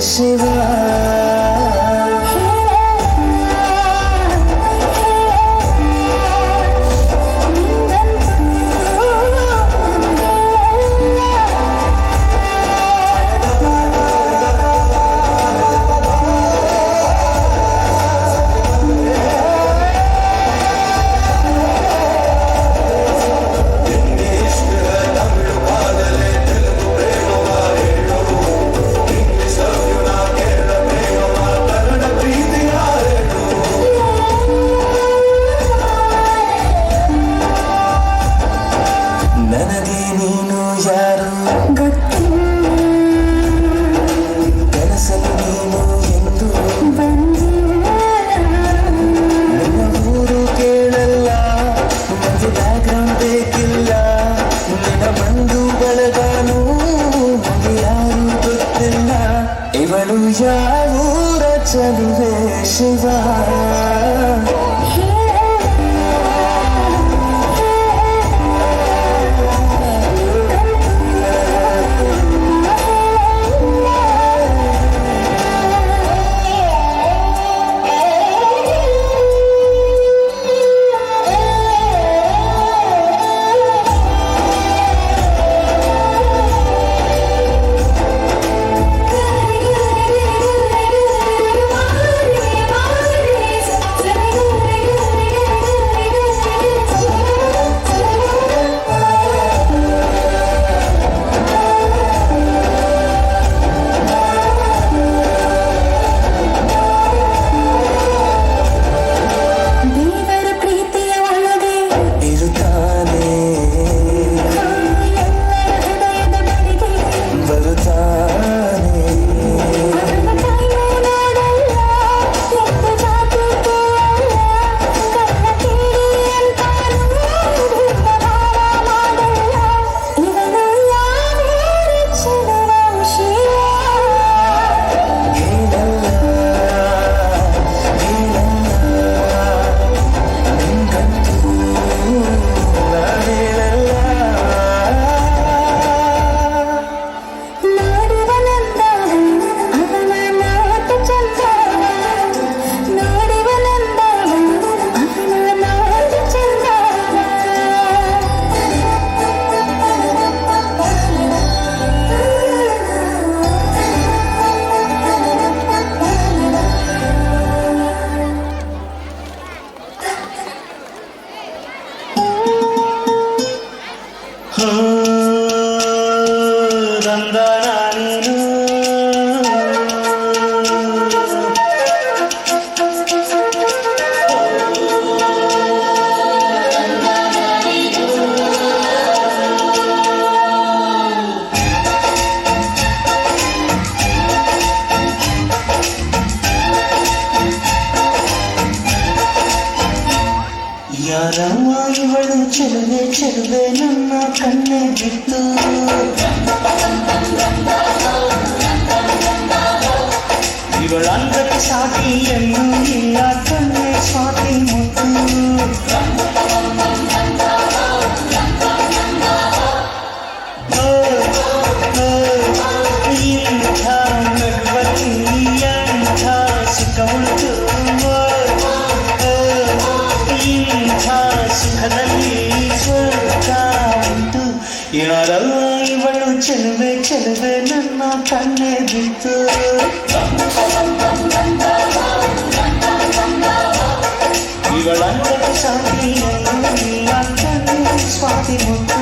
ಶಿವ ನನಗೆ ನೀನು ಯಾರು ಕನಸಲು ನೀನು ಎಂದು ನನ್ನ ಊರು ಕೇಳಲ್ಲ ನನಗೆ ಬ್ಯಾಕ್ಗ್ರೌಂಡ್ ಬೇಕಿಲ್ಲ ನಿನ್ನ ಬಂಧು ಬಳಗಾನು ನನಗೆ ಯಾರು ಗೊತ್ತಿಲ್ಲ ಇವಳು ಯಾವೂರ ಚಲುವೆ ಶಿವ ಯಾರಮ್ಮ ಇವಳು ಚೆಲುವೆ ಚೆಲುವೆ ನನ್ನ ಕಣ್ಣೆ ಬಿಟ್ಟು ಇವಳಂದಕ್ಕೆ ಸಾಟಿ ಎನ್ನು ಇಲ್ಲ ಕಣ್ಣೆ ಸ್ವಾತಿ ಮುತ್ತು ಇಂಥ ನಗುವಲ್ಲಿ ಎಂಥ ಸುಖ ಉಂಟು ಸುಖದಲ್ಲಿ ಸ್ವರ್ಗ ಉಂಟು ಯಾರಲ್ಲ ಇವಳು ಚೆಲುವೆ ಚೆಲುವೆ ನನ್ನ ಕಣ್ಣೆ ಬಿತ್ತು ಇವಳಂತ ಸಾಕಿ ಕಣ್ಣೆ ಸ್ವಾತಿ ಮುತ್ತು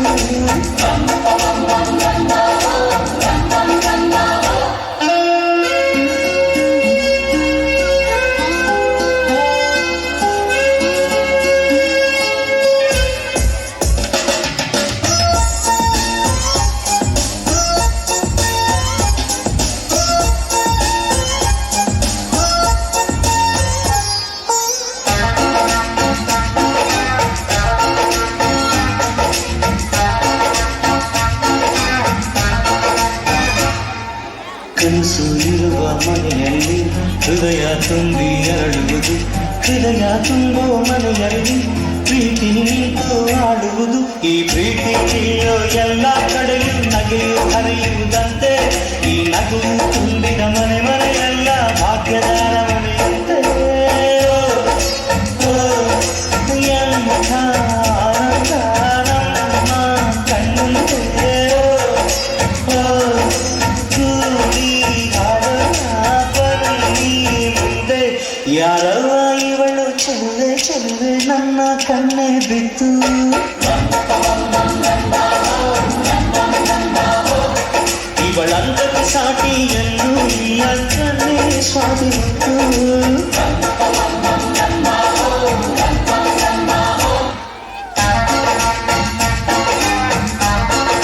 ಕನಸು ಇರುವ ಮನೆಯಲ್ಲಿ ಹೃದಯ ತುಂಬಿ ಅರಳುವುದು ಹೃದಯ ತುಂಬೋ ಮನೆಯಲ್ಲಿ ಪ್ರೀತಿ ನಿಂತು ಆಡುವುದು ಈ ಪ್ರೀತಿ ಎಲ್ಲ ಕಡೆಯೂ ನಗೆಯು ಹರಿಯುವುದಂತೆ ಈ ನಗು ತುಂಬಿದ ಮನೆ ಮನೆಯೆಲ್ಲ ಭಾಗ್ಯದಾರ ಮನೆಯಂತೆ ಎಂಥ ಆನಂದ ನಮ್ಮ ಕಣ್ಣುಂಟೆ ಕೂಡಿ ಹಾಡೋಣ ಬನ್ನಿ ಮುಂದೆ ಯಾರವ ಇವಳು ಚೆಲುವೆ ಚೆಲುವೆ ನನ್ನ ಕಣ್ಣೆ ಬಿತ್ತು ಇವಳಂತ ಸಾಟಿಯನ್ನು ಈ ಅಂಕನೇ ಸ್ವಾಮಿತ್ತು